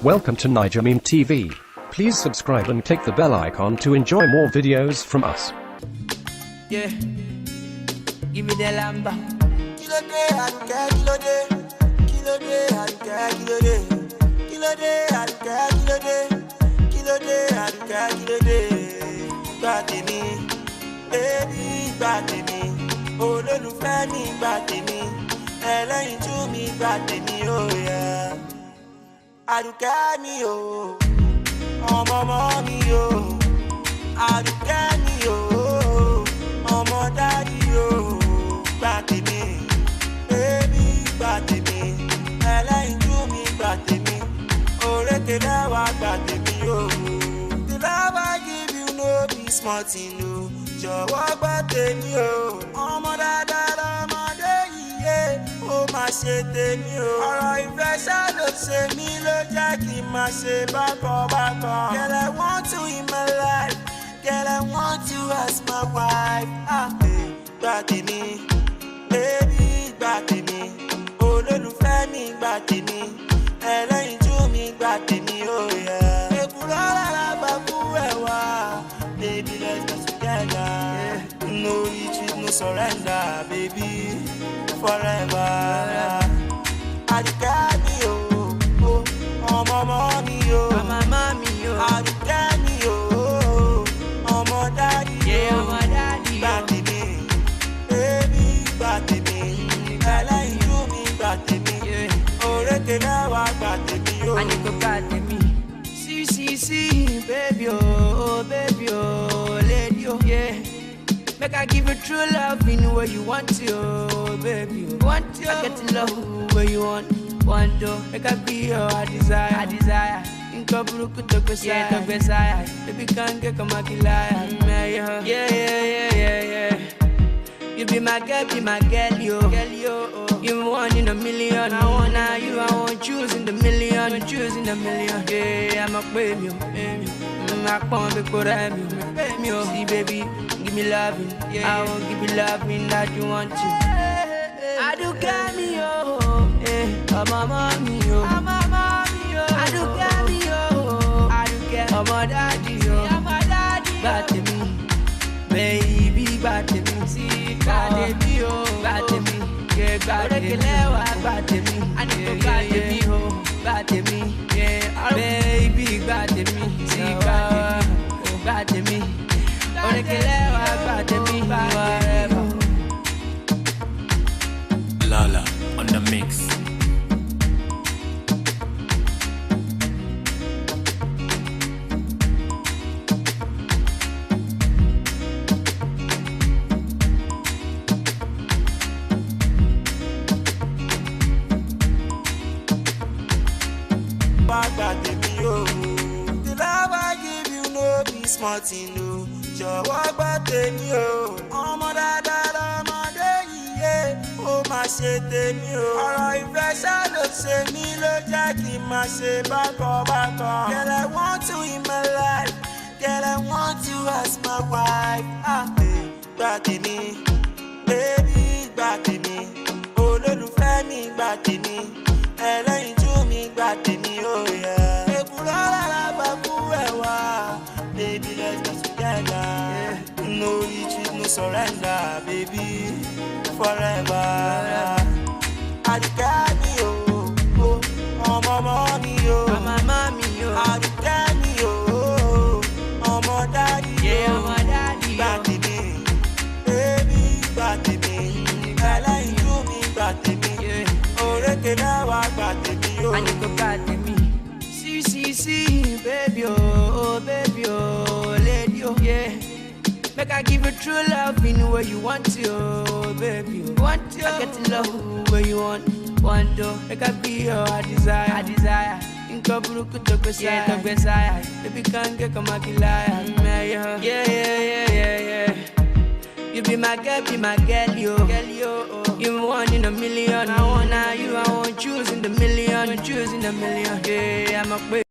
Welcome to Niger Meme TV. Please subscribe and click the bell icon to enjoy more videos from us. Yeah, give me the lamba. Kilo day, aduke, kilo day. Kilo day, aduke, kilo day. Kilo day, aduke, kilo day. Kilo day, aduke, kilo day. Gba tèmi, baby, gba tèmi. Olólùfẹ́ mi gba tèmi. Ẹlẹ́yinjú mi gba tèmi, oh yeah. Aduke mi o, ọmọ mi o. Aduke mi o, ọmọ daddy o. Gba tèmi, baby gba tèmi. Ẹlẹ́yinjú mi gba tèmi. Orékelẹ́wà gba tèmi o. The love I give you no be small thing o. Jọ̀wọ́ gba tèmi o. Ọmọ dáadáa lọmọdé yìí, ó máa ṣe tèmi o. Ọ̀rọ̀ ìfẹ́ ṣá ló ṣe mí ló jẹ́ kí n máa ṣe bákan. Girl, I want you in my life. Girl, I want you as my wife. Gba tèmi, baby gba tèmi. Olólùfẹ́ mi gba tèmi. Ẹlẹ́yinjú mi gba tèmi, oh yeah. Èkúrọ́ lára bàbú ẹ̀wà. Baby, let's get together. No retreat, no surrender, baby. Forever. Aduke mi o, ọmọ mi o. Aduke mi o, ọmọ daddy o. Gba tèmi, baby gba tèmi. Ẹlẹ́yinjú mi gba tèmi. Orékelẹ́wà gba tèmi o. Aniko gba tèmi. See, baby oh, lady oh, yeah. Make I give you true love in where you want to, oh, baby oh. Want to, I get to love where you want to. Make I be your desire. Inko buruku tokbesaya, baby can't get come akilaya. Yeah. You be my girl, yo. You one in a million. I want choose in the million. Yeah, I'm a baby, I can't be for baby. See, baby, give me loving. Yeah, I won't give you loving that you want to. I do get me, oh, I'm a mommy, oh. I do get me, oh. I'm a daddy, oh. Back to me, baby, back to me. See, back to me, oh, back to me. Yeah, back to me, back to me. I need to back to me, oh, back to me. Yeah, baby, back to me. See, back to me. Back to me, forever. Lala on the mix. Gba tèmi o. The love I give you no be small thing o. Jọ̀wọ́ gba tèmi o. Ọmọ dáadáa lọmọdé yìí, ó máa ṣe tèmi o. Ọ̀rọ̀ ìfẹ́ ṣá ló ṣe mí ló jẹ́ kí n máa ṣe bákan. Girl, I want you in my life. Girl, I want you as my wife. Gba tèmi, baby gba tèmi. Olólùfẹ́ mi gba tèmi. Ẹlẹ́yinjú mi gba tèmi, oh yeah. Èkúrọ́ lára bàbú ẹ̀wà. Baby, let's get together. No retreat, no surrender, baby. Forever. Aduke mi o, ọmọ mi o. Aduke mi o, ọmọ daddy o. Gba tèmi, baby gba tèmi. Ẹlẹ́yinjú mi gba tèmi. Orékelẹ́wà gba tèmi o. Aniko gba tèmi. See, baby oh, lady oh, yeah. Make I give you true love in where you want to, oh, baby oh. I get to love where you want to. Make I be your desire. Inko buruku tokbesaya, baby can't get come akilaya. Yeah. You be my girl, yo. You one in a million. I want choose in the million. Yeah, I'm a baby.